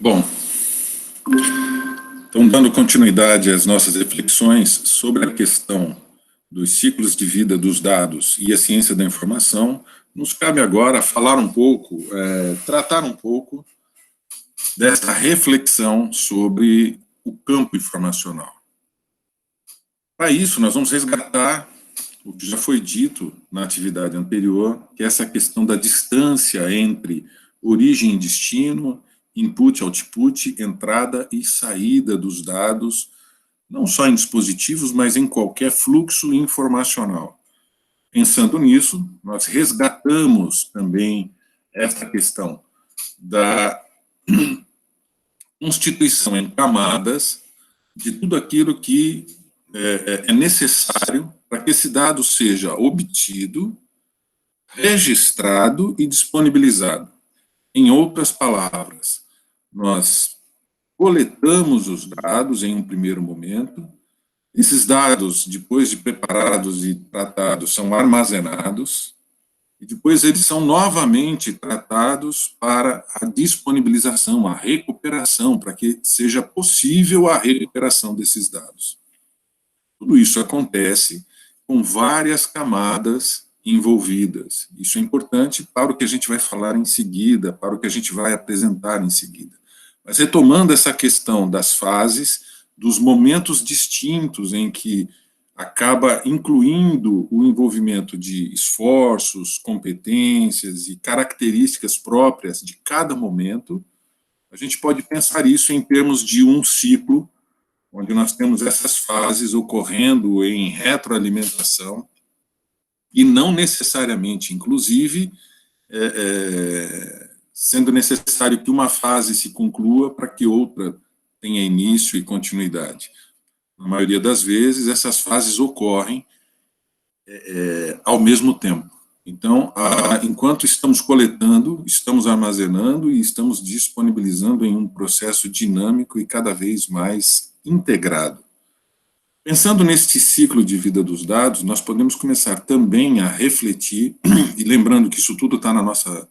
Bom, então, dando continuidade às nossas reflexões sobre a questão dos ciclos de vida dos dados e a ciência da informação, nos cabe agora falar um pouco, tratar um pouco dessa reflexão sobre o campo informacional. Para isso, nós vamos resgatar o que já foi dito na atividade anterior, que é essa questão da distância entre origem e destino, input, output, entrada e saída dos dados, não só em dispositivos, mas em qualquer fluxo informacional. Pensando nisso, nós resgatamos também essa questão da constituição em camadas de tudo aquilo que é necessário para que esse dado seja obtido, registrado e disponibilizado. Em outras palavras, nós coletamos os dados em um primeiro momento, esses dados, depois de preparados e tratados, são armazenados, e depois eles são novamente tratados para a disponibilização, a recuperação, para que seja possível a recuperação desses dados. Tudo isso acontece com várias camadas envolvidas. Isso é importante para o que a gente vai falar em seguida, para o que a gente vai apresentar em seguida. Mas retomando essa questão das fases, dos momentos distintos em que acaba incluindo o envolvimento de esforços, competências e características próprias de cada momento, a gente pode pensar isso em termos de um ciclo, onde nós temos essas fases ocorrendo em retroalimentação, e não necessariamente, inclusive, sendo necessário que uma fase se conclua para que outra tenha início e continuidade. Na maioria das vezes, essas fases ocorrem ao mesmo tempo. Então, enquanto estamos coletando, estamos armazenando e estamos disponibilizando em um processo dinâmico e cada vez mais integrado. Pensando neste ciclo de vida dos dados, nós podemos começar também a refletir, e lembrando que isso tudo está na nossa,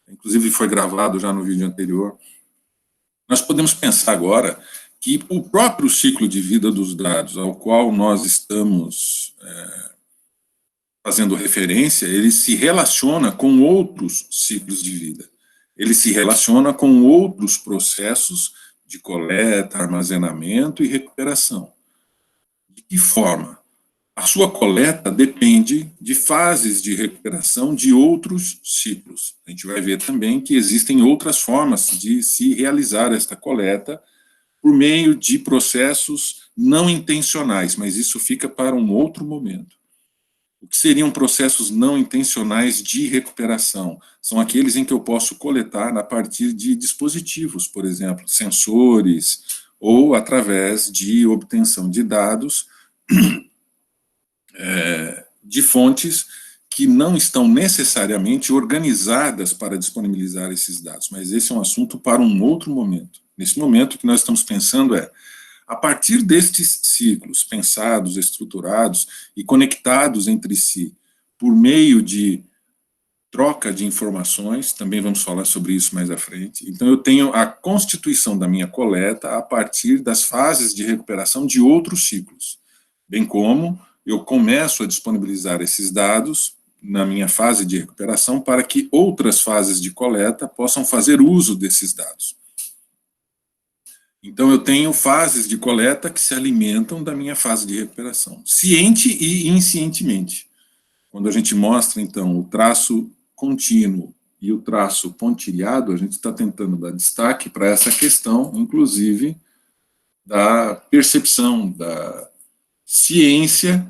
inclusive foi gravado já no vídeo anterior, nós podemos pensar agora que o próprio ciclo de vida dos dados ao qual nós estamos fazendo referência, ele se relaciona com outros ciclos de vida. Ele se relaciona com outros processos de coleta, armazenamento e recuperação. De que forma? A sua coleta depende de fases de recuperação de outros ciclos. A gente vai ver também que existem outras formas de se realizar esta coleta por meio de processos não intencionais, mas isso fica para um outro momento. O que seriam processos não intencionais de recuperação? São aqueles em que eu posso coletar a partir de dispositivos, por exemplo, sensores, ou através de obtenção de dados de fontes que não estão necessariamente organizadas para disponibilizar esses dados, mas esse é um assunto para um outro momento. Nesse momento, o que nós estamos pensando a partir destes ciclos pensados, estruturados e conectados entre si, por meio de troca de informações, também vamos falar sobre isso mais à frente. Então, eu tenho a constituição da minha coleta a partir das fases de recuperação de outros ciclos, bem como eu começo a disponibilizar esses dados na minha fase de recuperação para que outras fases de coleta possam fazer uso desses dados. Então, eu tenho fases de coleta que se alimentam da minha fase de recuperação, ciente e inscientemente. Quando a gente mostra, então, o traço contínuo e o traço pontilhado, a gente está tentando dar destaque para essa questão, inclusive, da percepção, da ciência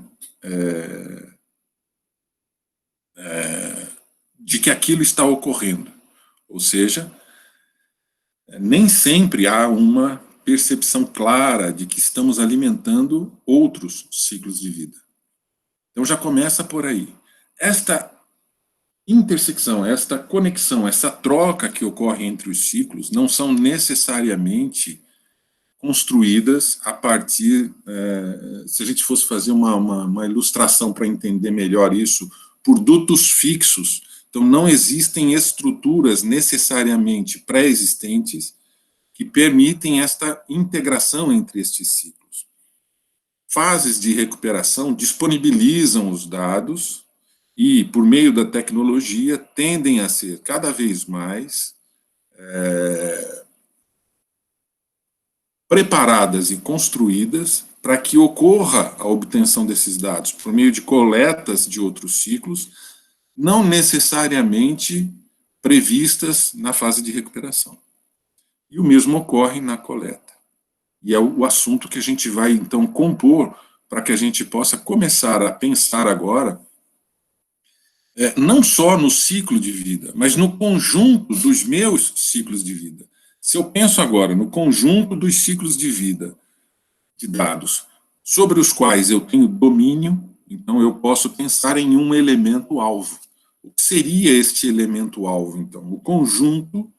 de que aquilo está ocorrendo. Ou seja, nem sempre há uma percepção clara de que estamos alimentando outros ciclos de vida. Então já começa por aí. Esta intersecção, esta conexão, essa troca que ocorre entre os ciclos não são necessariamente construídas a partir, se a gente fosse fazer uma ilustração para entender melhor isso, por dutos fixos. Então não existem estruturas necessariamente pré-existentes que permitem esta integração entre estes ciclos. Fases de recuperação disponibilizam os dados e, por meio da tecnologia, tendem a ser cada vez mais preparadas e construídas para que ocorra a obtenção desses dados por meio de coletas de outros ciclos, não necessariamente previstas na fase de recuperação. E o mesmo ocorre na coleta. E é o assunto que a gente vai, então, compor para que a gente possa começar a pensar agora, não só no ciclo de vida, mas no conjunto dos meus ciclos de vida. Se eu penso agora no conjunto dos ciclos de vida de dados sobre os quais eu tenho domínio, então eu posso pensar em um elemento-alvo. O que seria este elemento-alvo, então? O conjunto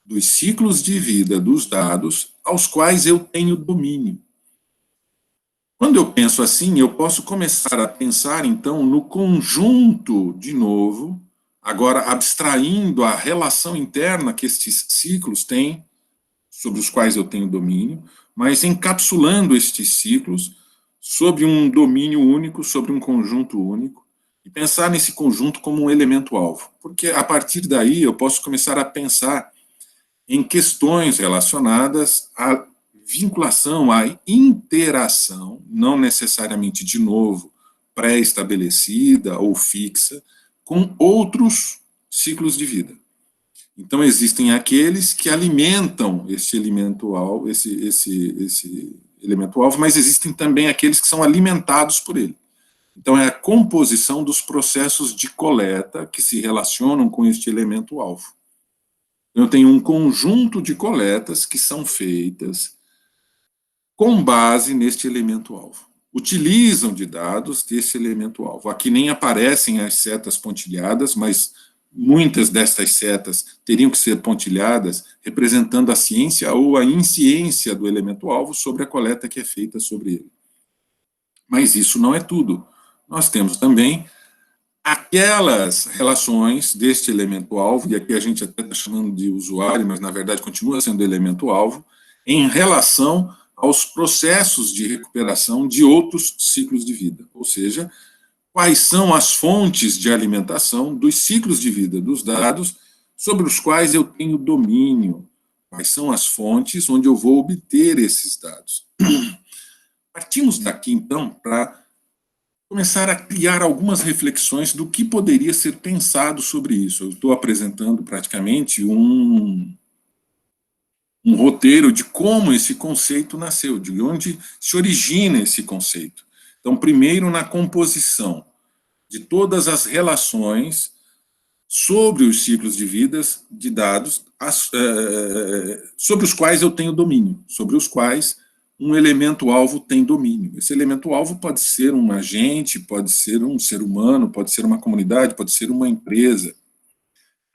dos ciclos de vida dos dados aos quais eu tenho domínio. Quando eu penso assim, eu posso começar a pensar, então, no conjunto, de novo, agora abstraindo a relação interna que estes ciclos têm, sobre os quais eu tenho domínio, mas encapsulando estes ciclos sobre um domínio único, sobre um conjunto único, e pensar nesse conjunto como um elemento-alvo. Porque, a partir daí, eu posso começar a pensar em questões relacionadas à vinculação, à interação, não necessariamente, de novo, pré-estabelecida ou fixa, com outros ciclos de vida. Então, existem aqueles que alimentam esse elemento-alvo, esse elemento-alvo, mas existem também aqueles que são alimentados por ele. Então, é a composição dos processos de coleta que se relacionam com este elemento-alvo. Eu tenho um conjunto de coletas que são feitas com base neste elemento-alvo. Utilizam de dados desse elemento-alvo. Aqui nem aparecem as setas pontilhadas, mas muitas destas setas teriam que ser pontilhadas, representando a ciência ou a insciência do elemento-alvo sobre a coleta que é feita sobre ele. Mas isso não é tudo. Nós temos também aquelas relações deste elemento-alvo, e aqui a gente até está chamando de usuário, mas na verdade continua sendo elemento-alvo, em relação aos processos de recuperação de outros ciclos de vida, ou seja, quais são as fontes de alimentação dos ciclos de vida dos dados sobre os quais eu tenho domínio, quais são as fontes onde eu vou obter esses dados. Partimos daqui, então, para começar a criar algumas reflexões do que poderia ser pensado sobre isso. Eu estou apresentando praticamente um roteiro de como esse conceito nasceu, de onde se origina esse conceito. Então, primeiro, na composição de todas as relações sobre os ciclos de vidas de dados, sobre os quais eu tenho domínio, sobre os quais um elemento-alvo tem domínio. Esse elemento-alvo pode ser um agente, pode ser um ser humano, pode ser uma comunidade, pode ser uma empresa.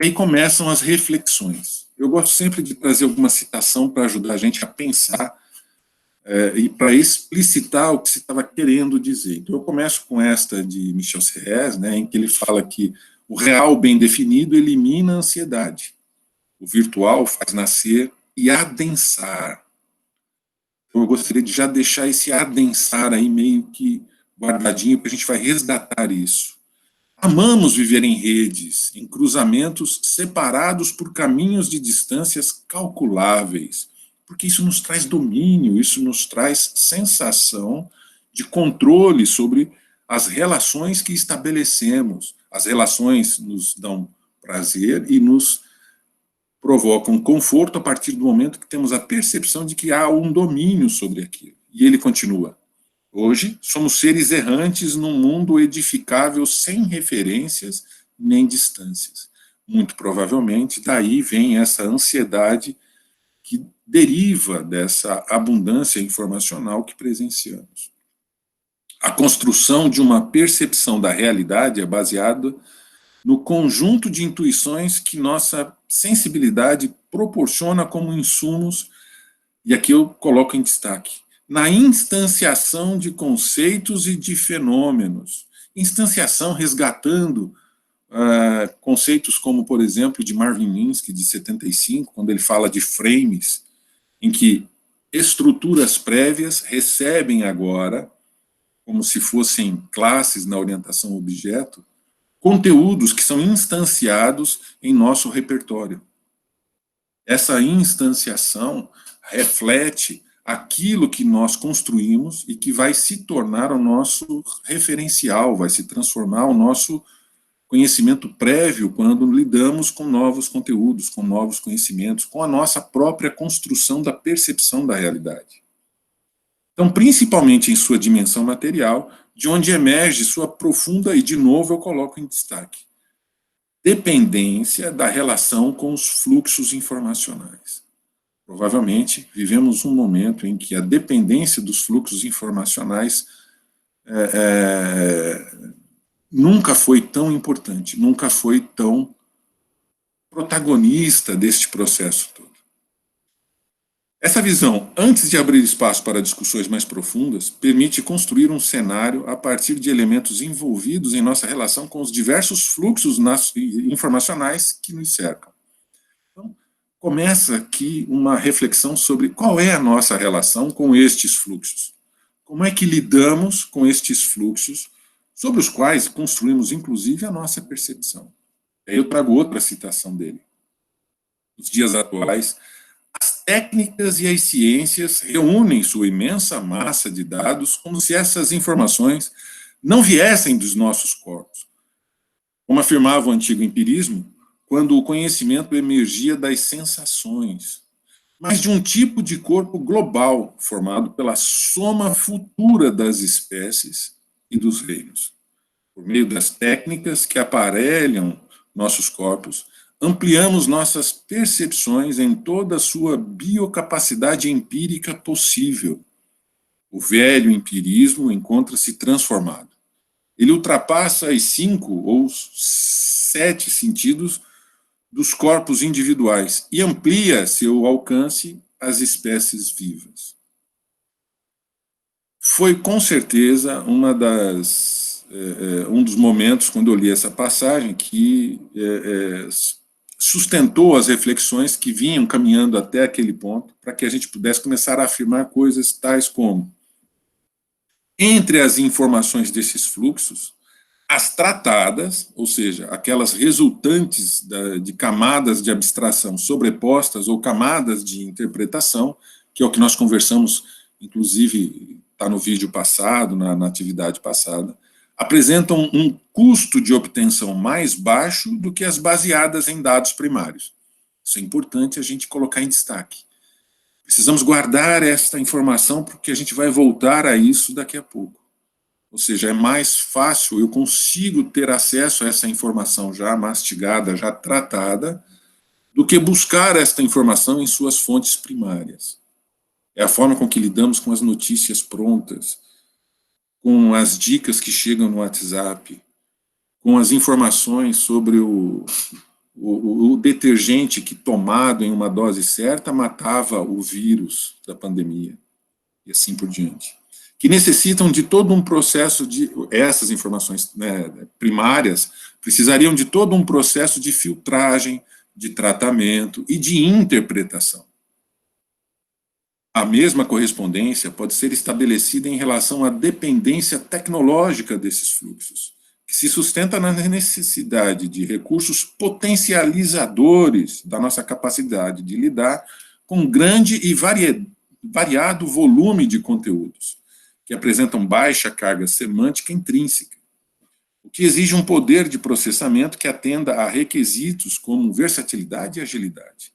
Aí começam as reflexões. Eu gosto sempre de trazer alguma citação para ajudar a gente a pensar e para explicitar o que se estava querendo dizer. Então, eu começo com esta de Michel Serres, né, em que ele fala que o real bem definido elimina a ansiedade. O virtual faz nascer e adensar. Então, eu gostaria de já deixar esse adensar aí meio que guardadinho, porque a gente vai resgatar isso. Amamos viver em redes, em cruzamentos separados por caminhos de distâncias calculáveis, porque isso nos traz domínio, isso nos traz sensação de controle sobre as relações que estabelecemos. As relações nos dão prazer e nos provocam conforto a partir do momento que temos a percepção de que há um domínio sobre aquilo. E ele continua: hoje somos seres errantes num mundo edificável sem referências nem distâncias. Muito provavelmente daí vem essa ansiedade que deriva dessa abundância informacional que presenciamos. A construção de uma percepção da realidade é baseada no conjunto de intuições que nossa sensibilidade proporciona como insumos, e aqui eu coloco em destaque, na instanciação de conceitos e de fenômenos. Instanciação resgatando conceitos como, por exemplo, de Marvin Minsky, de 75, quando ele fala de frames, em que estruturas prévias recebem agora, como se fossem classes na orientação objeto, conteúdos que são instanciados em nosso repertório. Essa instanciação reflete aquilo que nós construímos e que vai se tornar o nosso referencial, vai se transformar o nosso conhecimento prévio quando lidamos com novos conteúdos, com novos conhecimentos, com a nossa própria construção da percepção da realidade. Então, principalmente em sua dimensão material, de onde emerge sua profunda, e de novo eu coloco em destaque, dependência da relação com os fluxos informacionais. Provavelmente, vivemos um momento em que a dependência dos fluxos informacionais nunca foi tão importante, nunca foi tão protagonista deste processo todo. Essa visão, antes de abrir espaço para discussões mais profundas, permite construir um cenário a partir de elementos envolvidos em nossa relação com os diversos fluxos informacionais que nos cercam. Então, começa aqui uma reflexão sobre qual é a nossa relação com estes fluxos. Como é que lidamos com estes fluxos, sobre os quais construímos, inclusive, a nossa percepção. Aí eu trago outra citação dele. Nos dias atuais, as técnicas e as ciências reúnem sua imensa massa de dados como se essas informações não viessem dos nossos corpos. Como afirmava o antigo empirismo, quando o conhecimento emergia das sensações, mas de um tipo de corpo global, formado pela soma futura das espécies e dos reinos. Por meio das técnicas que aparelham nossos corpos, ampliamos nossas percepções em toda a sua biocapacidade empírica possível. O velho empirismo encontra-se transformado. Ele ultrapassa os 5 ou 7 sentidos dos corpos individuais e amplia seu alcance às espécies vivas. Foi, com certeza, um dos momentos, quando eu li essa passagem, que sustentou as reflexões que vinham caminhando até aquele ponto, para que a gente pudesse começar a afirmar coisas tais como: entre as informações desses fluxos, as tratadas, ou seja, aquelas resultantes de camadas de abstração sobrepostas ou camadas de interpretação, que é o que nós conversamos, inclusive está no vídeo passado, na atividade passada, apresentam um custo de obtenção mais baixo do que as baseadas em dados primários. Isso é importante a gente colocar em destaque. Precisamos guardar esta informação porque a gente vai voltar a isso daqui a pouco. Ou seja, é mais fácil, eu consigo ter acesso a essa informação já mastigada, já tratada, do que buscar esta informação em suas fontes primárias. É a forma com que lidamos com as notícias prontas, com as dicas que chegam no WhatsApp, com as informações sobre o detergente que, tomado em uma dose certa, matava o vírus da pandemia, e assim por diante. Que necessitam de todo um processo essas informações, né, primárias, precisariam de todo um processo de filtragem, de tratamento e de interpretação. A mesma correspondência pode ser estabelecida em relação à dependência tecnológica desses fluxos, que se sustenta na necessidade de recursos potencializadores da nossa capacidade de lidar com grande e variado volume de conteúdos, que apresentam baixa carga semântica intrínseca, o que exige um poder de processamento que atenda a requisitos como versatilidade e agilidade.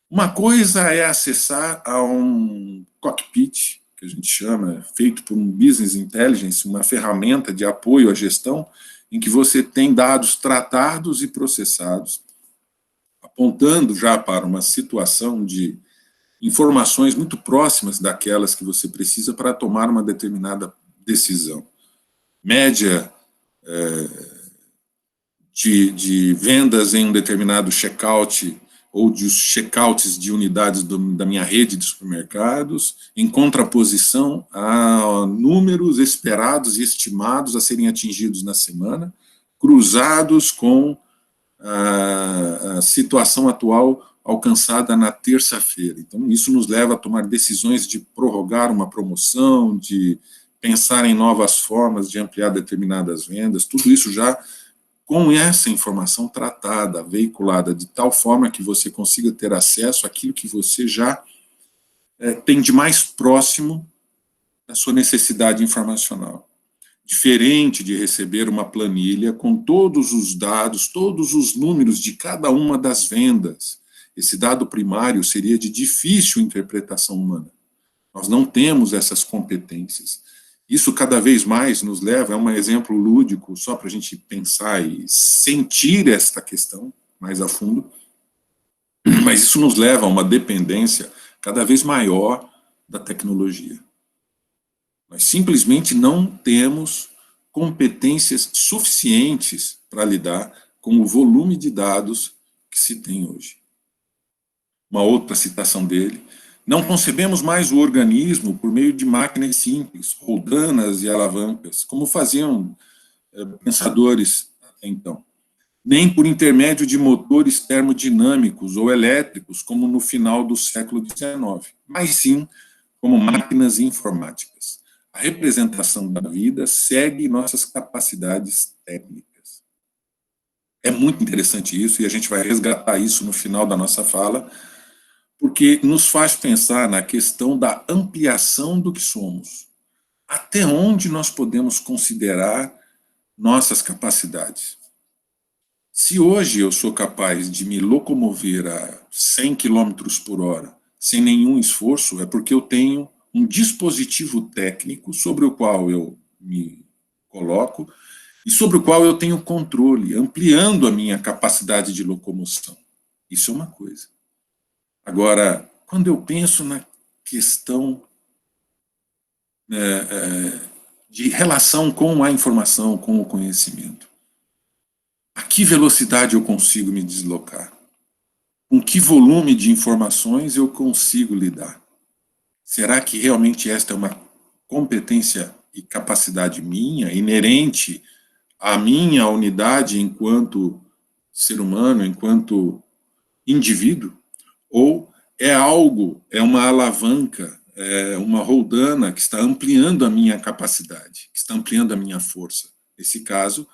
Uma coisa é acessar a um cockpit, que a gente chama, feito por um business intelligence, uma ferramenta de apoio à gestão, em que você tem dados tratados e processados, apontando já para uma situação de informações muito próximas daquelas que você precisa para tomar uma determinada decisão. Média de vendas em um determinado checkout ou dos checkouts de unidades da minha rede de supermercados, em contraposição a números esperados e estimados a serem atingidos na semana, cruzados com a situação atual alcançada na terça-feira. Então, isso nos leva a tomar decisões de prorrogar uma promoção, de pensar em novas formas de ampliar determinadas vendas, tudo isso já com essa informação tratada, veiculada, de tal forma que você consiga ter acesso àquilo que você já tem de mais próximo da sua necessidade informacional. Diferente de receber uma planilha com todos os dados, todos os números de cada uma das vendas. Esse dado primário seria de difícil interpretação humana. Nós não temos essas competências. Isso cada vez mais nos leva, é um exemplo lúdico, só para a gente pensar e sentir esta questão mais a fundo, mas isso nos leva a uma dependência cada vez maior da tecnologia. Nós simplesmente não temos competências suficientes para lidar com o volume de dados que se tem hoje. Uma outra citação dele: não concebemos mais o organismo por meio de máquinas simples, roldanas e alavancas, como faziam pensadores até então, nem por intermédio de motores termodinâmicos ou elétricos, como no final do século XIX, mas sim como máquinas informáticas. A representação da vida segue nossas capacidades técnicas. É muito interessante isso, e a gente vai resgatar isso no final da nossa fala, porque nos faz pensar na questão da ampliação do que somos. Até onde nós podemos considerar nossas capacidades? Se hoje eu sou capaz de me locomover a 100 km por hora sem nenhum esforço, é porque eu tenho um dispositivo técnico sobre o qual eu me coloco e sobre o qual eu tenho controle, ampliando a minha capacidade de locomoção. Isso é uma coisa. Agora, quando eu penso na questão de relação com a informação, com o conhecimento, a que velocidade eu consigo me deslocar? Com que volume de informações eu consigo lidar? Será que realmente esta é uma competência e capacidade minha, inerente à minha unidade enquanto ser humano, enquanto indivíduo? Ou é algo, é uma alavanca, é uma roldana que está ampliando a minha capacidade, que está ampliando a minha força? Nesse caso,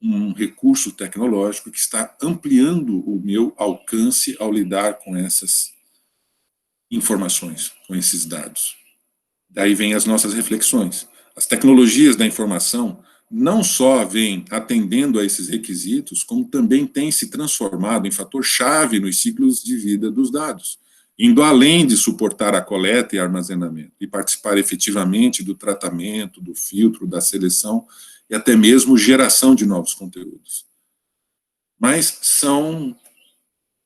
um recurso tecnológico que está ampliando o meu alcance ao lidar com essas informações, com esses dados. Daí vem as nossas reflexões. As tecnologias da informação não só vêm atendendo a esses requisitos, como também têm se transformado em fator-chave nos ciclos de vida dos dados, indo além de suportar a coleta e armazenamento, e participar efetivamente do tratamento, do filtro, da seleção e até mesmo geração de novos conteúdos. Mas são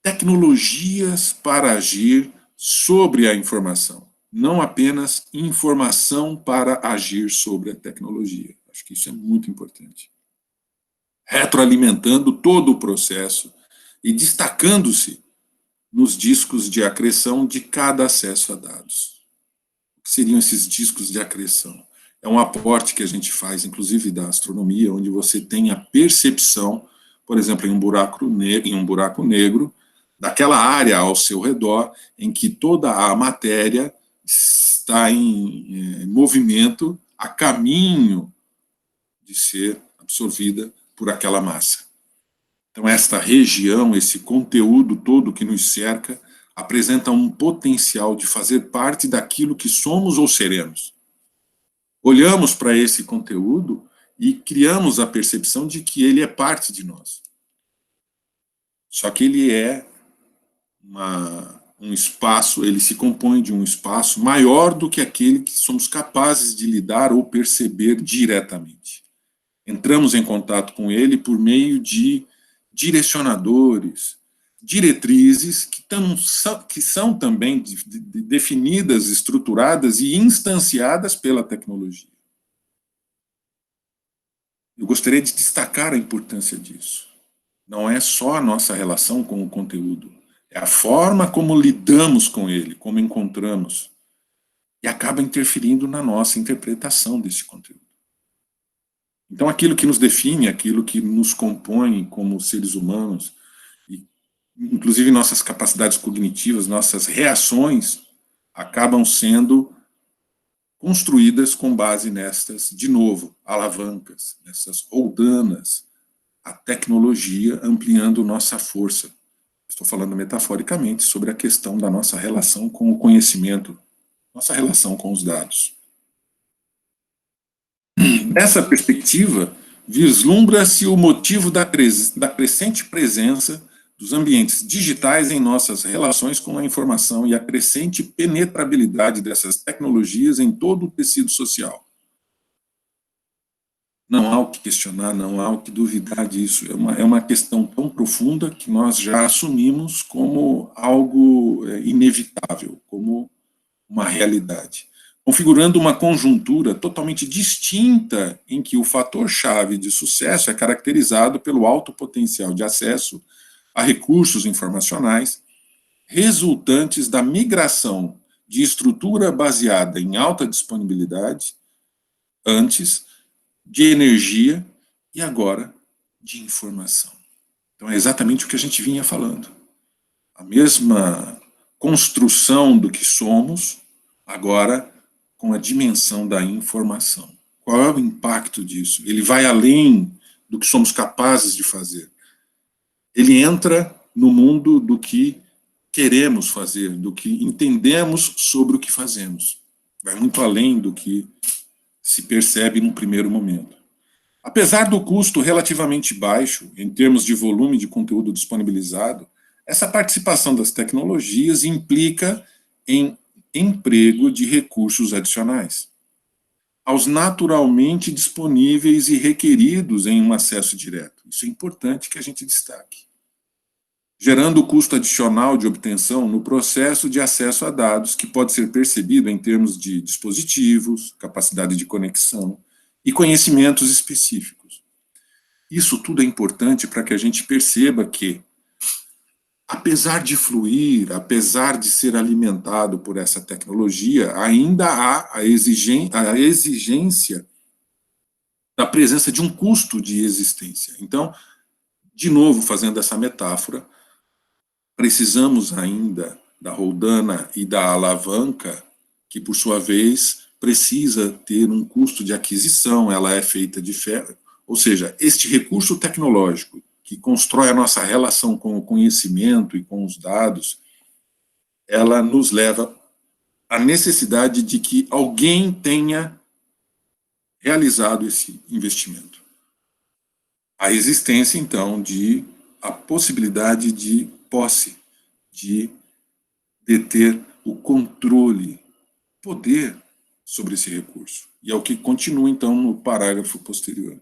tecnologias para agir sobre a informação, não apenas informação para agir sobre a tecnologia. Acho que isso é muito importante. Retroalimentando todo o processo e destacando-se nos discos de acreção de cada acesso a dados. O que seriam esses discos de acreção? É um aporte que a gente faz, inclusive da astronomia, onde você tem a percepção, por exemplo, em um buraco negro, daquela área ao seu redor em que toda a matéria está em movimento a caminho de ser absorvida por aquela massa. Então, esta região, esse conteúdo todo que nos cerca, apresenta um potencial de fazer parte daquilo que somos ou seremos. Olhamos para esse conteúdo e criamos a percepção de que ele é parte de nós. Só que ele é um espaço, ele se compõe de um espaço maior do que aquele que somos capazes de lidar ou perceber diretamente. Entramos em contato com ele por meio de direcionadores, diretrizes que são também definidas, estruturadas e instanciadas pela tecnologia. Eu gostaria de destacar a importância disso. Não é só a nossa relação com o conteúdo, é a forma como lidamos com ele, como encontramos, e acaba interferindo na nossa interpretação desse conteúdo. Então, aquilo que nos define, aquilo que nos compõe como seres humanos, e inclusive nossas capacidades cognitivas, nossas reações, acabam sendo construídas com base nestas, de novo, alavancas, nessas roldanas, a tecnologia ampliando nossa força. Estou falando metaforicamente sobre a questão da nossa relação com o conhecimento, nossa relação com os dados. Nessa perspectiva, vislumbra-se o motivo da crescente presença dos ambientes digitais em nossas relações com a informação e a crescente penetrabilidade dessas tecnologias em todo o tecido social. Não há o que questionar, não há o que duvidar disso. É uma questão tão profunda que nós já assumimos como algo inevitável, como uma realidade, configurando uma conjuntura totalmente distinta em que o fator-chave de sucesso é caracterizado pelo alto potencial de acesso a recursos informacionais resultantes da migração de estrutura baseada em alta disponibilidade, antes de energia e agora de informação. Então é exatamente o que a gente vinha falando. A mesma construção do que somos, agora com a dimensão da informação. Qual é o impacto disso? Ele vai além do que somos capazes de fazer. Ele entra no mundo do que queremos fazer, do que entendemos sobre o que fazemos. Vai muito além do que se percebe num primeiro momento. Apesar do custo relativamente baixo, em termos de volume de conteúdo disponibilizado, essa participação das tecnologias implica em emprego de recursos adicionais, aos naturalmente disponíveis e requeridos em um acesso direto. Isso é importante que a gente destaque. Gerando custo adicional de obtenção no processo de acesso a dados, que pode ser percebido em termos de dispositivos, capacidade de conexão e conhecimentos específicos. Isso tudo é importante para que a gente perceba que, apesar de fluir, apesar de ser alimentado por essa tecnologia, ainda há a exigência da presença de um custo de existência. Então, de novo, fazendo essa metáfora, precisamos ainda da roldana e da alavanca, que, por sua vez, precisa ter um custo de aquisição, ela é feita de ferro. Ou seja, este recurso tecnológico que constrói a nossa relação com o conhecimento e com os dados, ela nos leva à necessidade de que alguém tenha realizado esse investimento. A existência, então, de a possibilidade de posse, de deter o controle, poder sobre esse recurso. E é o que continua, então, no parágrafo posterior.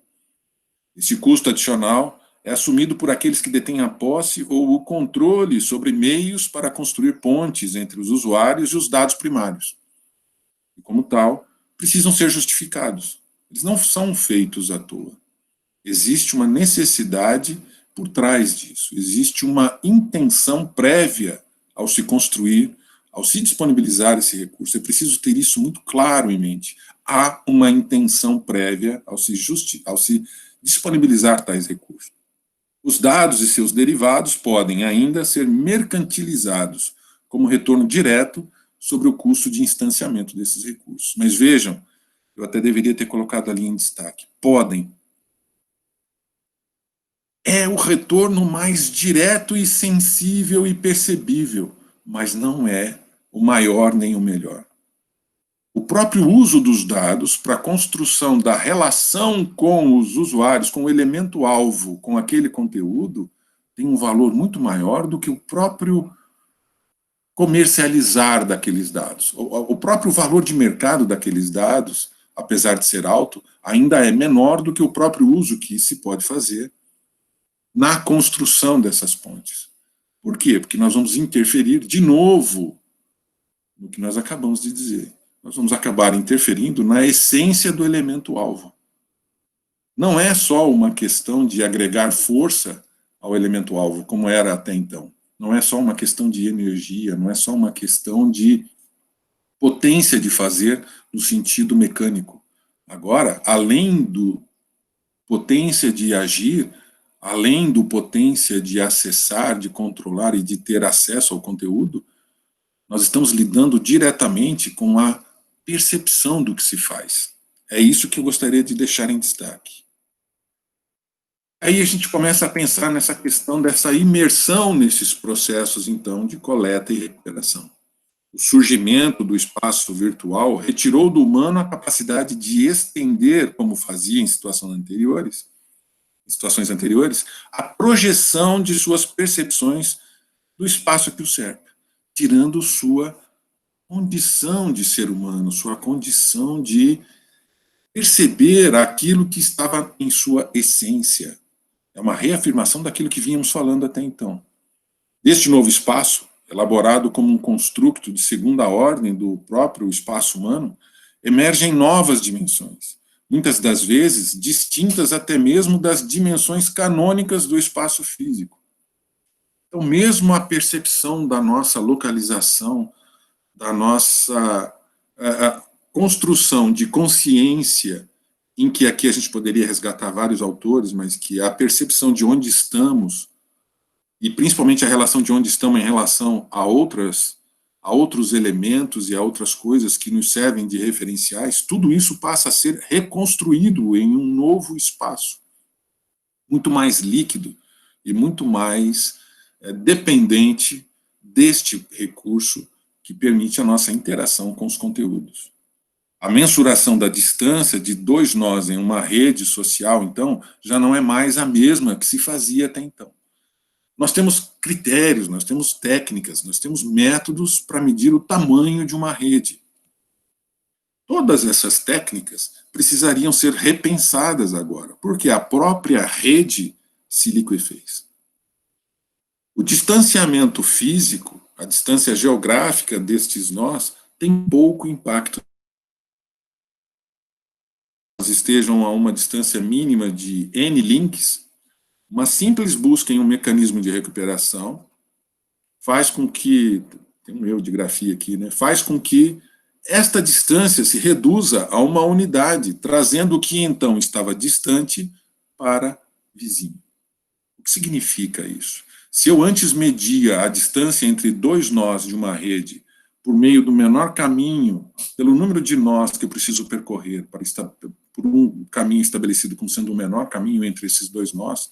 Esse custo adicional é assumido por aqueles que detêm a posse ou o controle sobre meios para construir pontes entre os usuários e os dados primários. E, como tal, precisam ser justificados. Eles não são feitos à toa. Existe uma necessidade por trás disso. Existe uma intenção prévia ao se construir, ao se disponibilizar esse recurso. É preciso ter isso muito claro em mente. Há uma intenção prévia ao se disponibilizar tais recursos. Os dados e seus derivados podem ainda ser mercantilizados como retorno direto sobre o custo de instanciamento desses recursos. Mas vejam, eu até deveria ter colocado ali em destaque, podem. É o retorno mais direto e sensível e percebível, mas não é o maior nem o melhor. O próprio uso dos dados para a construção da relação com os usuários, com o elemento-alvo, com aquele conteúdo, tem um valor muito maior do que o próprio comercializar daqueles dados. O próprio valor de mercado daqueles dados, apesar de ser alto, ainda é menor do que o próprio uso que se pode fazer na construção dessas pontes. Por quê? Porque nós vamos interferir de novo no que nós acabamos de dizer. Nós vamos acabar interferindo na essência do elemento-alvo. Não é só uma questão de agregar força ao elemento-alvo, como era até então. Não é só uma questão de energia, não é só uma questão de potência de fazer no sentido mecânico. Agora, além do potência de agir, além do potência de acessar, de controlar e de ter acesso ao conteúdo, nós estamos lidando diretamente com a percepção do que se faz. É isso que eu gostaria de deixar em destaque. Aí a gente começa a pensar nessa questão dessa imersão nesses processos, então, de coleta e recuperação. O surgimento do espaço virtual retirou do humano a capacidade de estender, como fazia em situações anteriores, a projeção de suas percepções do espaço que o cerca, tirando sua condição de ser humano, sua condição de perceber aquilo que estava em sua essência. É uma reafirmação daquilo que vínhamos falando até então. Deste novo espaço, elaborado como um construto de segunda ordem do próprio espaço humano, emergem novas dimensões, muitas das vezes distintas até mesmo das dimensões canônicas do espaço físico. Então, mesmo a percepção da nossa localização, da nossa construção de consciência, em que aqui a gente poderia resgatar vários autores, mas que a percepção de onde estamos, e principalmente a relação de onde estamos em relação a outros elementos e a outras coisas que nos servem de referenciais, tudo isso passa a ser reconstruído em um novo espaço, muito mais líquido e muito mais dependente deste recurso que permite a nossa interação com os conteúdos. A mensuração da distância de dois nós em uma rede social, então, já não é mais a mesma que se fazia até então. Nós temos critérios, nós temos técnicas, nós temos métodos para medir o tamanho de uma rede. Todas essas técnicas precisariam ser repensadas agora, porque a própria rede se liquefez. O distanciamento físico, a distância geográfica destes nós, tem pouco impacto. Nós estejam a uma distância mínima de N links, uma simples busca em um mecanismo de recuperação faz com que, tem um erro de grafia aqui, né, faz com que esta distância se reduza a uma unidade, trazendo o que então estava distante para vizinho. O que significa isso? Se eu antes media a distância entre dois nós de uma rede por meio do menor caminho, pelo número de nós que eu preciso percorrer por um caminho estabelecido como sendo o menor caminho entre esses dois nós,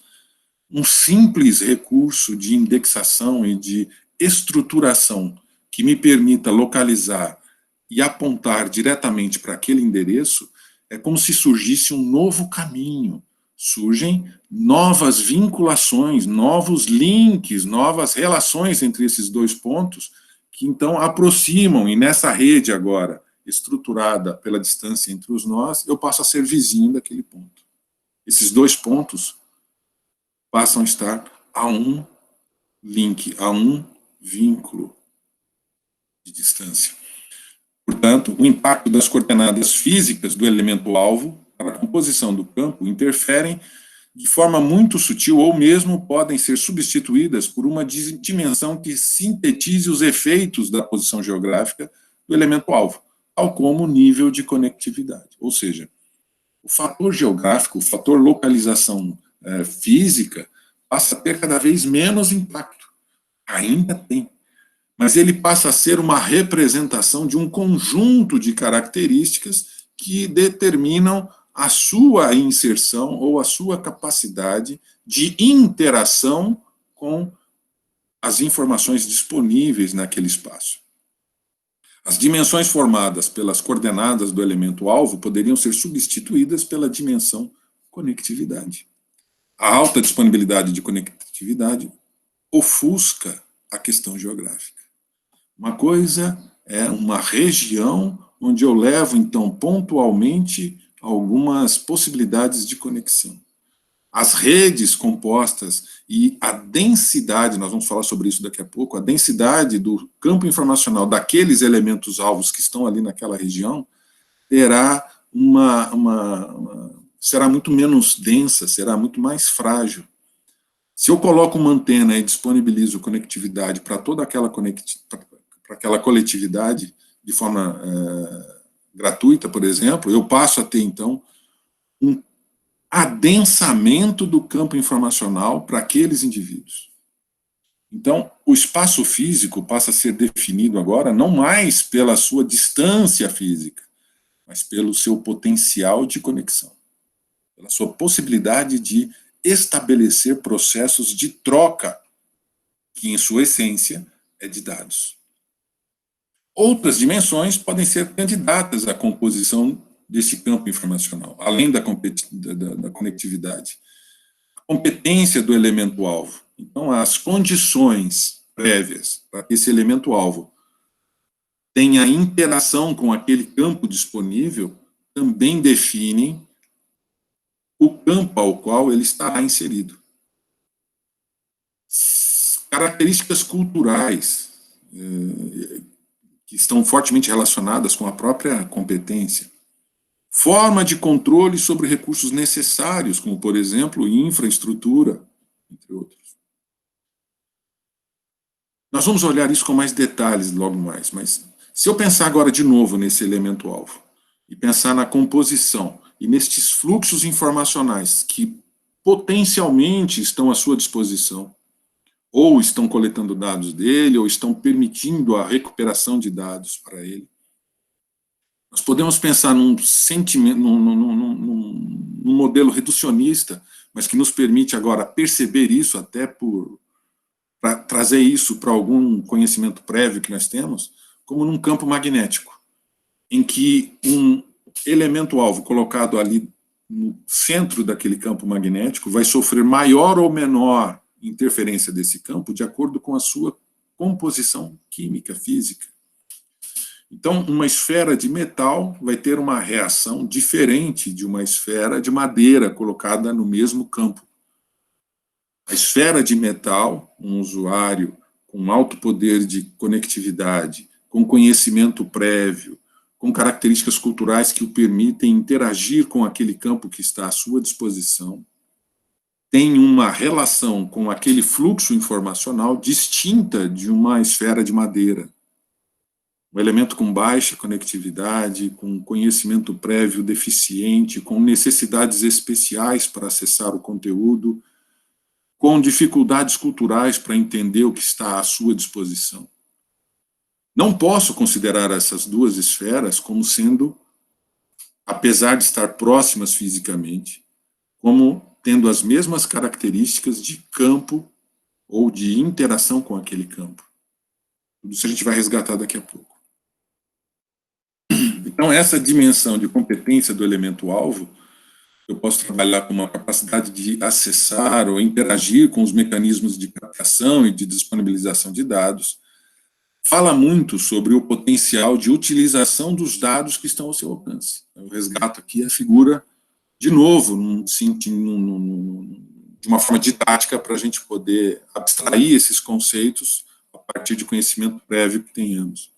um simples recurso de indexação e de estruturação que me permita localizar e apontar diretamente para aquele endereço, é como se surgisse um novo caminho. Surgem novas vinculações, novos links, novas relações entre esses dois pontos, que então aproximam, e nessa rede agora, estruturada pela distância entre os nós, eu passo a ser vizinho daquele ponto. Esses dois pontos passam a estar a um link, a um vínculo de distância. Portanto, o impacto das coordenadas físicas do elemento-alvo para a composição do campo interferem de forma muito sutil ou mesmo podem ser substituídas por uma dimensão que sintetize os efeitos da posição geográfica do elemento-alvo, tal como o nível de conectividade. Ou seja, o fator geográfico, o fator localização física, passa a ter cada vez menos impacto. Ainda tem. Mas ele passa a ser uma representação de um conjunto de características que determinam a sua inserção ou a sua capacidade de interação com as informações disponíveis naquele espaço. As dimensões formadas pelas coordenadas do elemento-alvo poderiam ser substituídas pela dimensão conectividade. A alta disponibilidade de conectividade ofusca a questão geográfica. Uma coisa é uma região onde eu levo, então, pontualmente algumas possibilidades de conexão. As redes compostas e a densidade, nós vamos falar sobre isso daqui a pouco, a densidade do campo informacional daqueles elementos-alvos que estão ali naquela região terá será muito menos densa, será muito mais frágil. Se eu coloco uma antena e disponibilizo conectividade para toda aquela coletividade de forma gratuita, por exemplo, eu passo a ter, então, um adensamento do campo informacional para aqueles indivíduos. Então, o espaço físico passa a ser definido agora não mais pela sua distância física, mas pelo seu potencial de conexão, pela sua possibilidade de estabelecer processos de troca, que em sua essência é de dados. Outras dimensões podem ser candidatas à composição desse campo informacional, além da conectividade. A competência do elemento-alvo. Então, as condições prévias para que esse elemento-alvo tenha interação com aquele campo disponível também definem o campo ao qual ele estará inserido. Características culturais que estão fortemente relacionadas com a própria competência. Forma de controle sobre recursos necessários, como, por exemplo, infraestrutura, entre outros. Nós vamos olhar isso com mais detalhes logo mais, mas se eu pensar agora de novo nesse elemento-alvo, e pensar na composição, e nestes fluxos informacionais que potencialmente estão à sua disposição, ou estão coletando dados dele, ou estão permitindo a recuperação de dados para ele. Nós podemos pensar num sentimento, num modelo reducionista, mas que nos permite agora perceber isso até para trazer isso para algum conhecimento prévio que nós temos, como num campo magnético, em que um elemento-alvo colocado ali no centro daquele campo magnético vai sofrer maior ou menor interferência desse campo de acordo com a sua composição química, física. Então, uma esfera de metal vai ter uma reação diferente de uma esfera de madeira colocada no mesmo campo. A esfera de metal, um usuário com alto poder de conectividade, com conhecimento prévio, com características culturais que o permitem interagir com aquele campo que está à sua disposição, tem uma relação com aquele fluxo informacional distinta de uma esfera de madeira. Um elemento com baixa conectividade, com conhecimento prévio deficiente, com necessidades especiais para acessar o conteúdo, com dificuldades culturais para entender o que está à sua disposição. Não posso considerar essas duas esferas como sendo, apesar de estar próximas fisicamente, como tendo as mesmas características de campo ou de interação com aquele campo. Tudo isso a gente vai resgatar daqui a pouco. Então, essa dimensão de competência do elemento-alvo, eu posso trabalhar com uma capacidade de acessar ou interagir com os mecanismos de captação e de disponibilização de dados, fala muito sobre o potencial de utilização dos dados que estão ao seu alcance. Eu resgato aqui a figura, de novo, de uma forma didática, para a gente poder abstrair esses conceitos a partir de conhecimento prévio que tenhamos.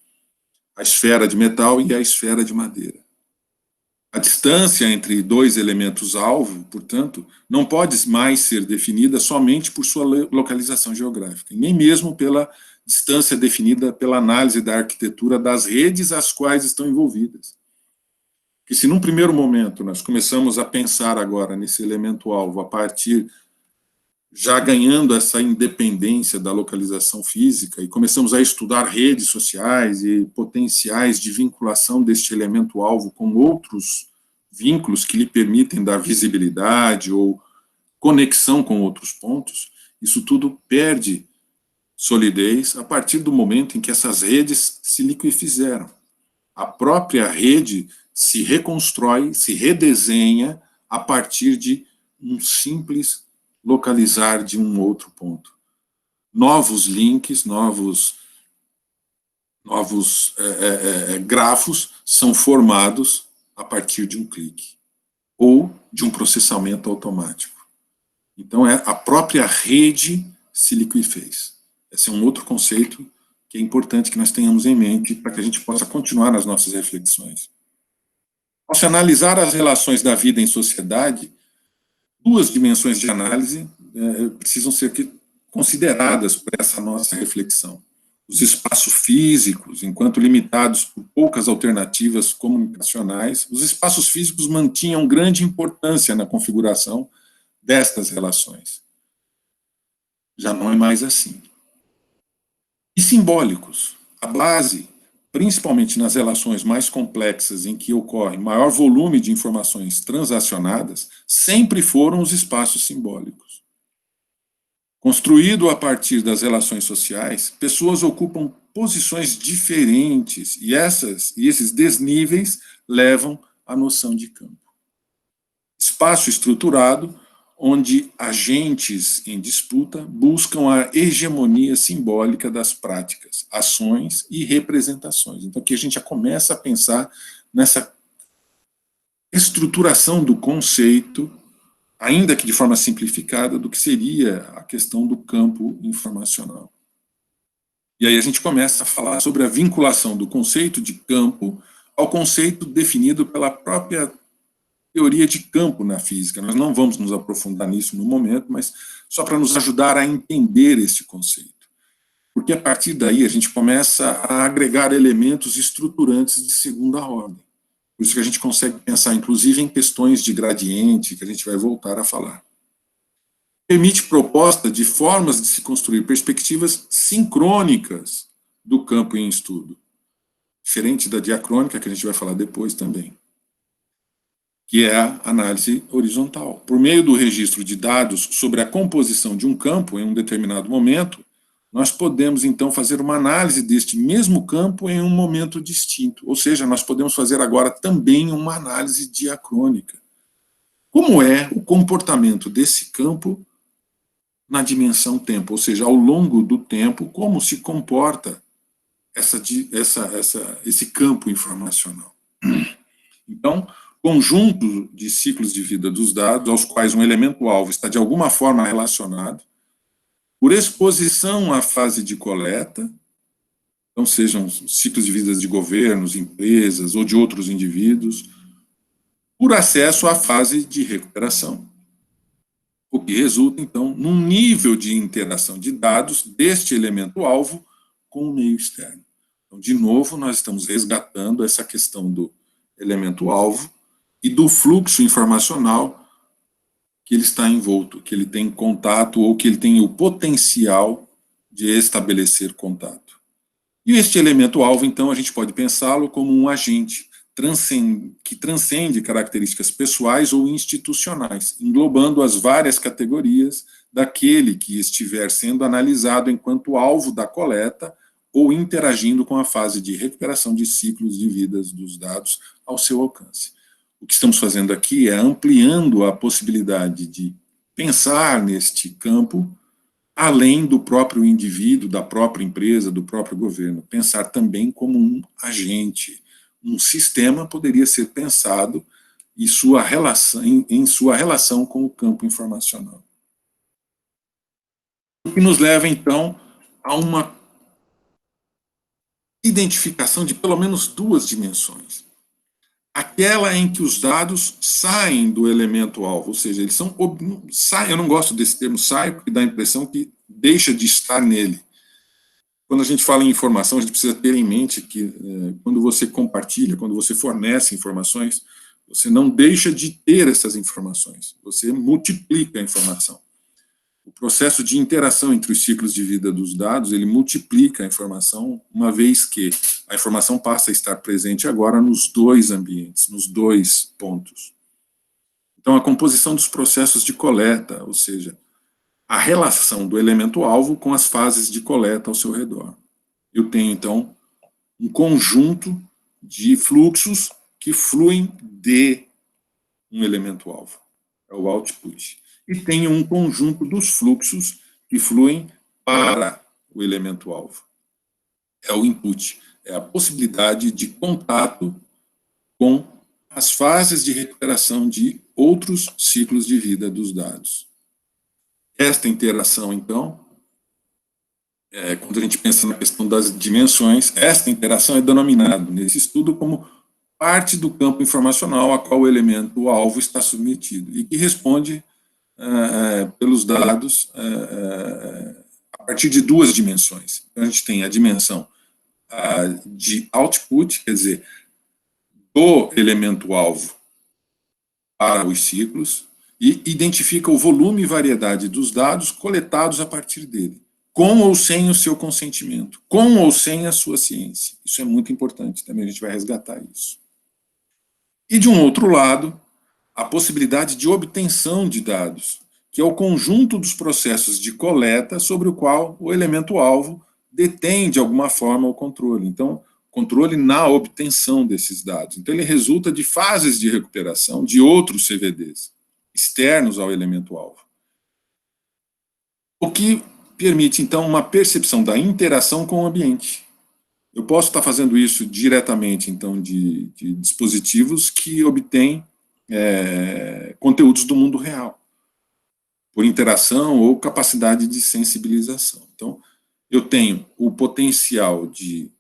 A esfera de metal e a esfera de madeira. A distância entre dois elementos-alvo, portanto, não pode mais ser definida somente por sua localização geográfica, nem mesmo pela distância definida pela análise da arquitetura das redes às quais estão envolvidas. Que se num primeiro momento nós começamos a pensar agora nesse elemento-alvo a partir, já ganhando essa independência da localização física, e começamos a estudar redes sociais e potenciais de vinculação deste elemento-alvo com outros vínculos que lhe permitem dar visibilidade ou conexão com outros pontos, isso tudo perde solidez a partir do momento em que essas redes se liquefizeram. A própria rede se reconstrói, se redesenha a partir de um simples localizar de um outro ponto. Novos links, novos grafos são formados a partir de um clique ou de um processamento automático. Então, a própria rede se liquefez. Esse é um outro conceito que é importante que nós tenhamos em mente para que a gente possa continuar nas nossas reflexões. Ao se analisar as relações da vida em sociedade, duas dimensões de análise precisam ser consideradas por essa nossa reflexão. Os espaços físicos, enquanto limitados por poucas alternativas comunicacionais, os espaços físicos mantinham grande importância na configuração destas relações. Já não é mais assim. E simbólicos. A base, principalmente nas relações mais complexas em que ocorre maior volume de informações transacionadas, sempre foram os espaços simbólicos. Construído a partir das relações sociais, pessoas ocupam posições diferentes e esses desníveis levam à noção de campo. Espaço estruturado onde agentes em disputa buscam a hegemonia simbólica das práticas, ações e representações. Então, aqui a gente já começa a pensar nessa estruturação do conceito, ainda que de forma simplificada, do que seria a questão do campo informacional. E aí a gente começa a falar sobre a vinculação do conceito de campo ao conceito definido pela própria teoria de campo na física. Nós não vamos nos aprofundar nisso no momento, mas só para nos ajudar a entender esse conceito. Porque a partir daí a gente começa a agregar elementos estruturantes de segunda ordem. Por isso que a gente consegue pensar, inclusive, em questões de gradiente, que a gente vai voltar a falar. Permite proposta de formas de se construir perspectivas sincrônicas do campo em estudo, diferente da diacrônica, que a gente vai falar depois também, que é a análise horizontal. Por meio do registro de dados sobre a composição de um campo em um determinado momento, nós podemos, então, fazer uma análise deste mesmo campo em um momento distinto. Ou seja, nós podemos fazer agora também uma análise diacrônica. Como é o comportamento desse campo na dimensão tempo? Ou seja, ao longo do tempo, como se comporta esse campo informacional? Então, conjunto de ciclos de vida dos dados, aos quais um elemento-alvo está de alguma forma relacionado, por exposição à fase de coleta, então sejam ciclos de vida de governos, empresas ou de outros indivíduos, por acesso à fase de recuperação. O que resulta, então, num nível de interação de dados deste elemento-alvo com o meio externo. Então, de novo, nós estamos resgatando essa questão do elemento-alvo e do fluxo informacional que ele está envolto, que ele tem contato ou que ele tem o potencial de estabelecer contato. E este elemento-alvo, então, a gente pode pensá-lo como um agente que transcende características pessoais ou institucionais, englobando as várias categorias daquele que estiver sendo analisado enquanto alvo da coleta ou interagindo com a fase de recuperação de ciclos de vidas dos dados ao seu alcance. O que estamos fazendo aqui é ampliando a possibilidade de pensar neste campo além do próprio indivíduo, da própria empresa, do próprio governo. Pensar também como um agente. Um sistema poderia ser pensado em sua relação com o campo informacional. O que nos leva, então, a uma identificação de pelo menos duas dimensões. Aquela em que os dados saem do elemento-alvo, ou seja, eles saem, eu não gosto desse termo sai, porque dá a impressão que deixa de estar nele. Quando a gente fala em informação, a gente precisa ter em mente que quando você compartilha, quando você fornece informações, você não deixa de ter essas informações, você multiplica a informação. O processo de interação entre os ciclos de vida dos dados, ele multiplica a informação, uma vez que a informação passa a estar presente agora nos dois ambientes, nos dois pontos. Então, a composição dos processos de coleta, ou seja, a relação do elemento-alvo com as fases de coleta ao seu redor. Eu tenho, então, um conjunto de fluxos que fluem de um elemento-alvo, é o output. E tenho um conjunto dos fluxos que fluem para o elemento-alvo. É o input, é a possibilidade de contato com as fases de recuperação de outros ciclos de vida dos dados. Esta interação, então, quando a gente pensa na questão das dimensões, esta interação é denominada nesse estudo como parte do campo informacional a qual o elemento-alvo está submetido e que responde pelos dados partir de duas dimensões. Então, a gente tem a dimensão de output, quer dizer, do elemento-alvo para os ciclos, e identifica o volume e variedade dos dados coletados a partir dele, com ou sem o seu consentimento, com ou sem a sua ciência. Isso é muito importante, também a gente vai resgatar isso. E, de um outro lado, a possibilidade de obtenção de dados, que é o conjunto dos processos de coleta sobre o qual o elemento-alvo detém, de alguma forma, o controle. Então, controle na obtenção desses dados. Então, ele resulta de fases de recuperação de outros CVDs, externos ao elemento-alvo. O que permite, então, uma percepção da interação com o ambiente. Eu posso estar fazendo isso diretamente, então, de dispositivos que obtêm conteúdos do mundo real, por interação ou capacidade de sensibilização. Então, eu tenho o potencial de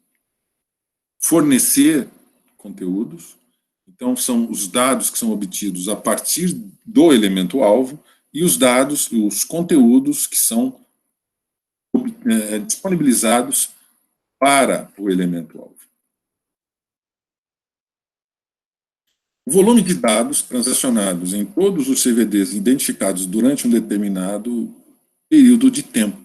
fornecer conteúdos, então são os dados que são obtidos a partir do elemento-alvo e os dados, os conteúdos que são disponibilizados para o elemento-alvo. O volume de dados transacionados em todos os CVDs identificados durante um determinado período de tempo.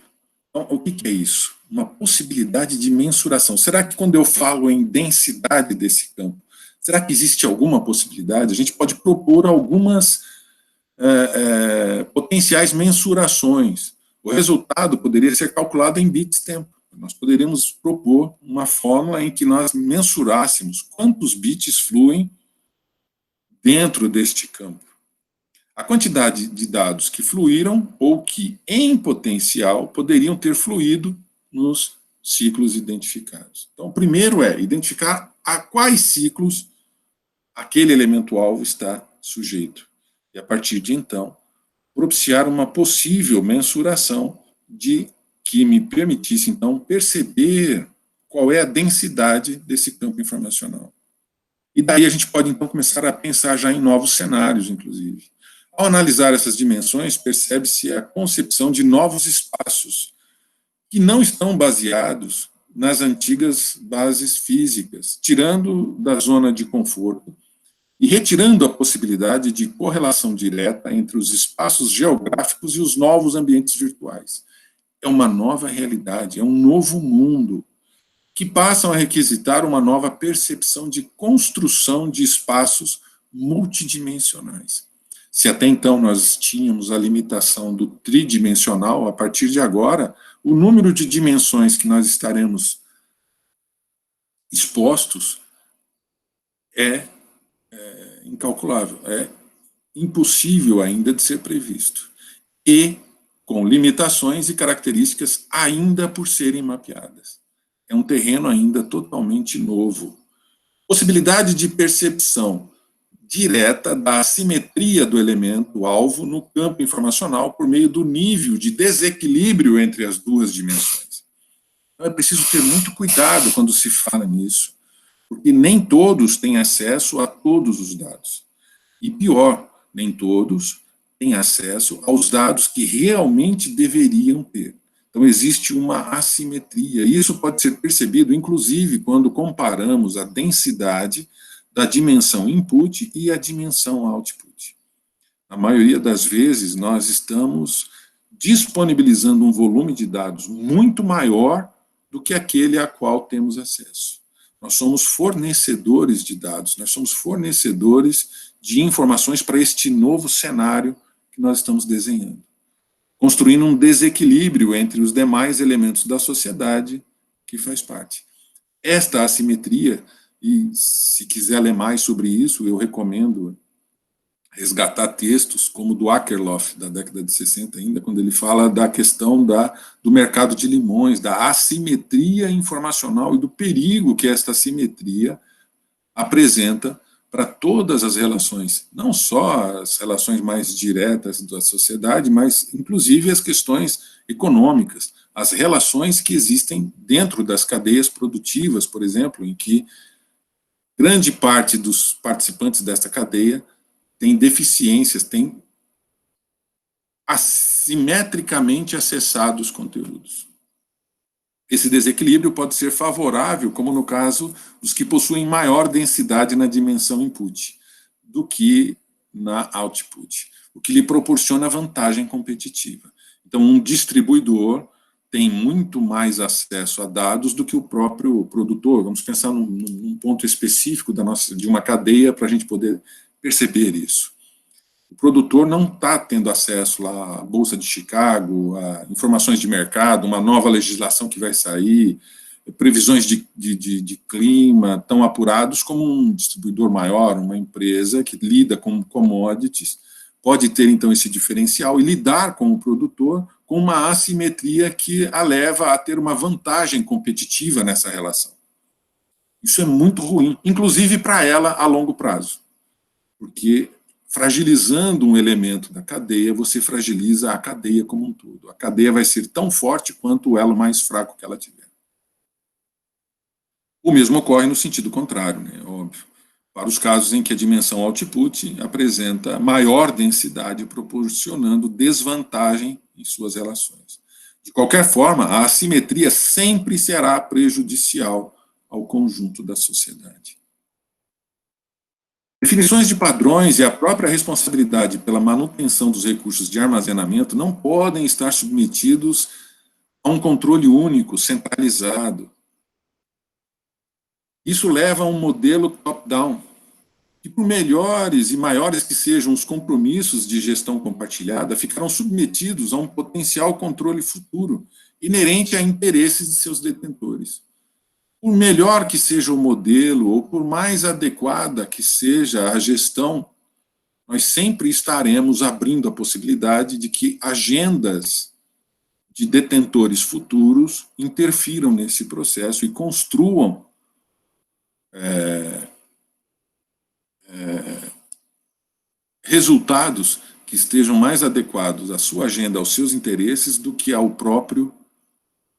Então, o que é isso? Uma possibilidade de mensuração. Será que quando eu falo em densidade desse campo, será que existe alguma possibilidade? A gente pode propor algumas potenciais mensurações. O resultado poderia ser calculado em bits tempo. Nós poderíamos propor uma fórmula em que nós mensurássemos quantos bits fluem dentro deste campo. A quantidade de dados que fluíram ou que, em potencial, poderiam ter fluído nos ciclos identificados. Então, o primeiro é identificar a quais ciclos aquele elemento-alvo está sujeito. E, a partir de então, propiciar uma possível mensuração que me permitisse, então, perceber qual é a densidade desse campo informacional. E daí a gente pode, então, começar a pensar já em novos cenários, inclusive. Ao analisar essas dimensões, percebe-se a concepção de novos espaços que não estão baseados nas antigas bases físicas, tirando da zona de conforto e retirando a possibilidade de correlação direta entre os espaços geográficos e os novos ambientes virtuais. É uma nova realidade, é um novo mundo, que passam a requisitar uma nova percepção de construção de espaços multidimensionais. Se até então nós tínhamos a limitação do tridimensional, a partir de agora, o número de dimensões que nós estaremos expostos é incalculável, é impossível ainda de ser previsto. E com limitações e características ainda por serem mapeadas. É um terreno ainda totalmente novo. Possibilidade de percepção direta da assimetria do elemento-alvo no campo informacional por meio do nível de desequilíbrio entre as duas dimensões. Então, é preciso ter muito cuidado quando se fala nisso, porque nem todos têm acesso a todos os dados. E pior, nem todos têm acesso aos dados que realmente deveriam ter. Então, existe uma assimetria, e isso pode ser percebido, inclusive, quando comparamos a densidade da dimensão input e a dimensão output. Na maioria das vezes, nós estamos disponibilizando um volume de dados muito maior do que aquele a qual temos acesso. Nós somos fornecedores de dados, nós somos fornecedores de informações para este novo cenário que nós estamos desenhando, construindo um desequilíbrio entre os demais elementos da sociedade que faz parte. Esta assimetria, e se quiser ler mais sobre isso, eu recomendo resgatar textos como do Akerlof, da década de 60 ainda, quando ele fala da questão do mercado de limões, da assimetria informacional e do perigo que esta assimetria apresenta para todas as relações, não só as relações mais diretas da sociedade, mas inclusive as questões econômicas, as relações que existem dentro das cadeias produtivas, por exemplo, em que grande parte dos participantes desta cadeia tem deficiências, tem assimetricamente acessado os conteúdos. Esse desequilíbrio pode ser favorável, como no caso dos que possuem maior densidade na dimensão input do que na output, o que lhe proporciona vantagem competitiva. Então, um distribuidor tem muito mais acesso a dados do que o próprio produtor. Vamos pensar num ponto específico de uma cadeia para a gente poder perceber isso. O produtor não está tendo acesso lá à Bolsa de Chicago, a informações de mercado, uma nova legislação que vai sair, previsões de clima tão apurados como um distribuidor maior, uma empresa que lida com commodities, pode ter, então, esse diferencial e lidar com o produtor com uma assimetria que a leva a ter uma vantagem competitiva nessa relação. Isso é muito ruim, inclusive para ela a longo prazo, porque fragilizando um elemento da cadeia, você fragiliza a cadeia como um todo. A cadeia vai ser tão forte quanto o elo mais fraco que ela tiver. O mesmo ocorre no sentido contrário, né? Óbvio. Para os casos em que a dimensão output apresenta maior densidade, proporcionando desvantagem em suas relações. De qualquer forma, a assimetria sempre será prejudicial ao conjunto da sociedade. Definições de padrões e a própria responsabilidade pela manutenção dos recursos de armazenamento não podem estar submetidos a um controle único, centralizado. Isso leva a um modelo top-down, e por melhores e maiores que sejam os compromissos de gestão compartilhada, ficarão submetidos a um potencial controle futuro, inerente a interesses de seus detentores. Por melhor que seja o modelo, ou por mais adequada que seja a gestão, nós sempre estaremos abrindo a possibilidade de que agendas de detentores futuros interfiram nesse processo e construam resultados que estejam mais adequados à sua agenda, aos seus interesses, do que ao próprio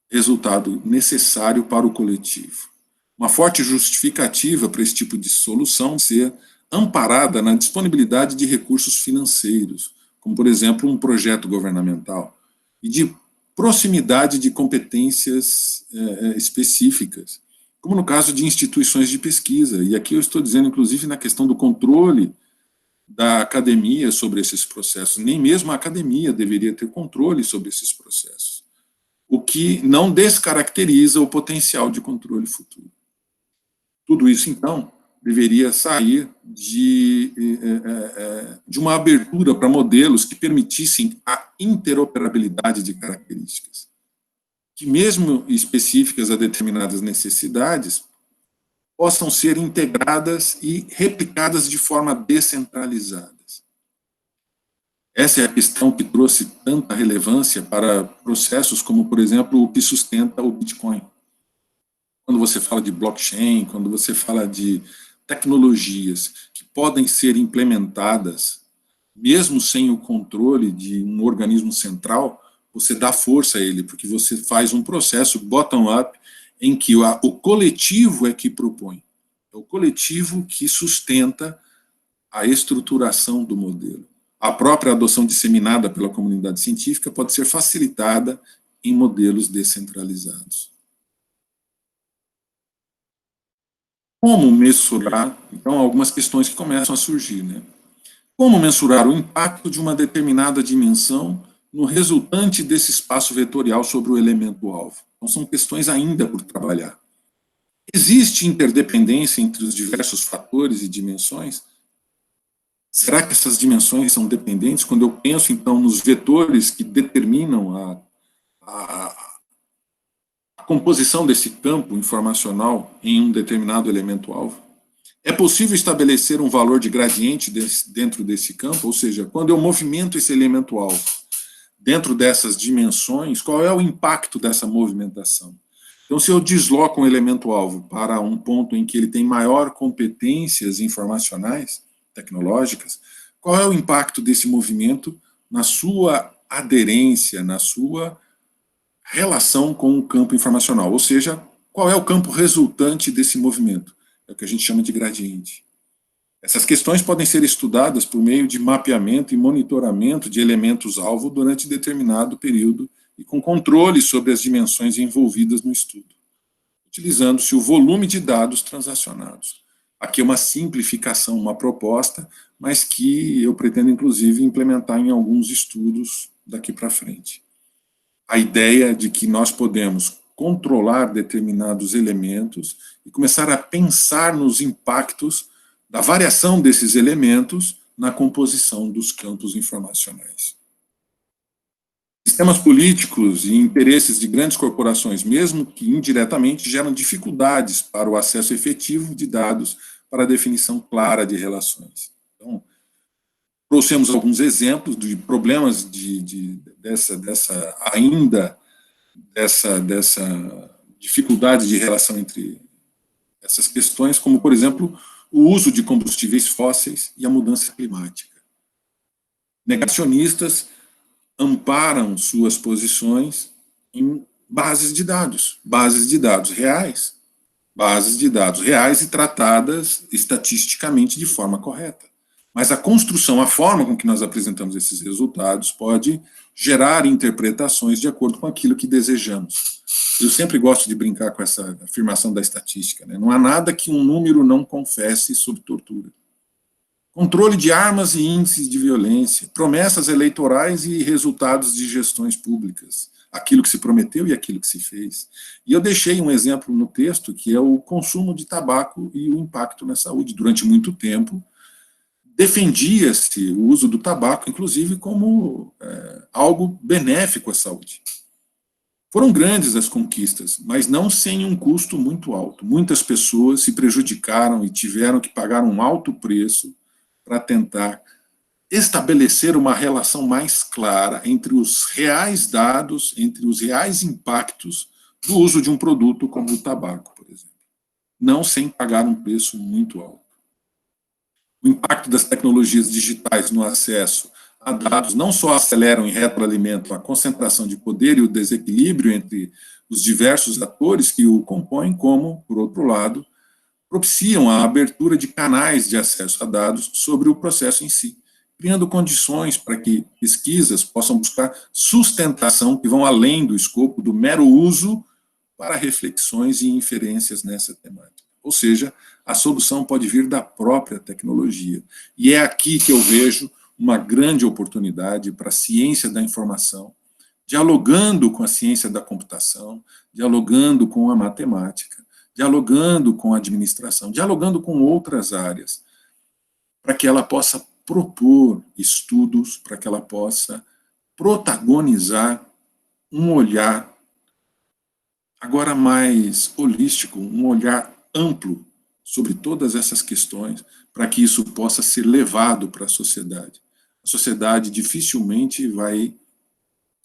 resultado necessário para o coletivo. Uma forte justificativa para esse tipo de solução ser amparada na disponibilidade de recursos financeiros, como, por exemplo, um projeto governamental, e de proximidade de competências específicas, como no caso de instituições de pesquisa. E aqui eu estou dizendo, inclusive, na questão do controle da academia sobre esses processos. Nem mesmo a academia deveria ter controle sobre esses processos, o que não descaracteriza o potencial de controle futuro. Tudo isso, então, deveria sair de uma abertura para modelos que permitissem a interoperabilidade de características, que, mesmo específicas a determinadas necessidades, possam ser integradas e replicadas de forma descentralizada. Essa é a questão que trouxe tanta relevância para processos como, por exemplo, o que sustenta o Bitcoin. Quando você fala de blockchain, quando você fala de tecnologias que podem ser implementadas, mesmo sem o controle de um organismo central, você dá força a ele, porque você faz um processo bottom-up em que o coletivo é que propõe. É o coletivo que sustenta a estruturação do modelo. A própria adoção disseminada pela comunidade científica pode ser facilitada em modelos descentralizados. Como mensurar? Então, algumas questões que começam a surgir, né? Como mensurar o impacto de uma determinada dimensão no resultante desse espaço vetorial sobre o elemento-alvo? Então, são questões ainda por trabalhar. Existe interdependência entre os diversos fatores e dimensões? Será que essas dimensões são dependentes? Quando eu penso, então, nos vetores que determinam a composição desse campo informacional em um determinado elemento-alvo? É possível estabelecer um valor de gradiente dentro desse campo? Ou seja, quando eu movimento esse elemento-alvo dentro dessas dimensões, qual é o impacto dessa movimentação? Então, se eu desloco um elemento-alvo para um ponto em que ele tem maior competências informacionais, tecnológicas, qual é o impacto desse movimento na sua aderência, na sua relação com o campo informacional? Ou seja, qual é o campo resultante desse movimento? É o que a gente chama de gradiente. Essas questões podem ser estudadas por meio de mapeamento e monitoramento de elementos-alvo durante determinado período e com controle sobre as dimensões envolvidas no estudo, utilizando-se o volume de dados transacionados. Aqui é uma simplificação, uma proposta, mas que eu pretendo, inclusive, implementar em alguns estudos daqui para frente. A ideia de que nós podemos controlar determinados elementos e começar a pensar nos impactos da variação desses elementos na composição dos campos informacionais. Sistemas políticos e interesses de grandes corporações, mesmo que indiretamente, geram dificuldades para o acesso efetivo de dados para a definição clara de relações. Então, trouxemos alguns exemplos de problemas dessa dificuldade de relação entre essas questões, como, por exemplo, o uso de combustíveis fósseis e a mudança climática. Negacionistas amparam suas posições em bases de dados reais e tratadas estatisticamente de forma correta. Mas a construção, a forma com que nós apresentamos esses resultados pode gerar interpretações de acordo com aquilo que desejamos. Eu sempre gosto de brincar com essa afirmação da estatística, né? Não há nada que um número não confesse sobre tortura. Controle de armas e índices de violência, promessas eleitorais e resultados de gestões públicas, aquilo que se prometeu e aquilo que se fez. E eu deixei um exemplo no texto, que é o consumo de tabaco e o impacto na saúde. Durante muito tempo, defendia-se o uso do tabaco, inclusive, como algo benéfico à saúde. Foram grandes as conquistas, mas não sem um custo muito alto. Muitas pessoas se prejudicaram e tiveram que pagar um alto preço para tentar estabelecer uma relação mais clara entre os reais dados, entre os reais impactos do uso de um produto como o tabaco, por exemplo. Não sem pagar um preço muito alto. O impacto das tecnologias digitais no acesso a dados não só aceleram e retroalimentam a concentração de poder e o desequilíbrio entre os diversos atores que o compõem, como, por outro lado, propiciam a abertura de canais de acesso a dados sobre o processo em si, criando condições para que pesquisas possam buscar sustentação que vão além do escopo do mero uso para reflexões e inferências nessa temática. Ou seja, a solução pode vir da própria tecnologia. E é aqui que eu vejo uma grande oportunidade para a ciência da informação, dialogando com a ciência da computação, dialogando com a matemática, dialogando com a administração, dialogando com outras áreas, para que ela possa propor estudos, para que ela possa protagonizar um olhar agora mais holístico, um olhar amplo sobre todas essas questões, para que isso possa ser levado para a sociedade. A sociedade dificilmente vai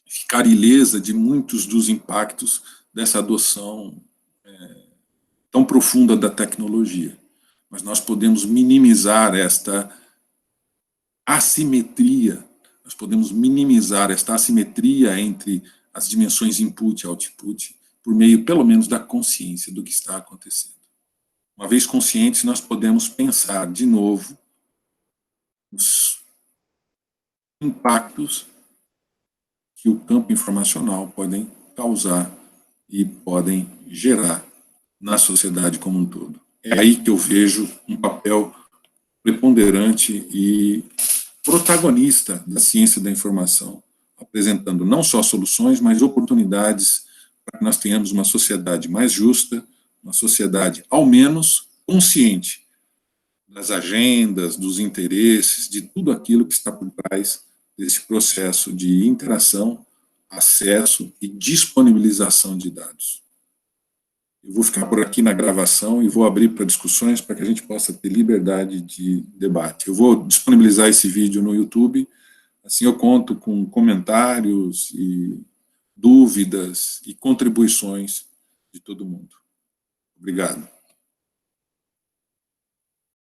ficar ilesa de muitos dos impactos dessa adoção tão profunda da tecnologia. Mas nós podemos minimizar esta assimetria, nós podemos minimizar esta assimetria entre as dimensões input e output, por meio, pelo menos, da consciência do que está acontecendo. Uma vez conscientes, nós podemos pensar de novo os impactos que o campo informacional podem causar e podem gerar na sociedade como um todo. É aí que eu vejo um papel preponderante e protagonista da ciência da informação, apresentando não só soluções, mas oportunidades para que nós tenhamos uma sociedade mais justa, uma sociedade, ao menos, consciente das agendas, dos interesses, de tudo aquilo que está por trás desse processo de interação, acesso e disponibilização de dados. Eu vou ficar por aqui na gravação e vou abrir para discussões para que a gente possa ter liberdade de debate. Eu vou disponibilizar esse vídeo no YouTube, assim eu conto com comentários e dúvidas e contribuições de todo mundo. Obrigado.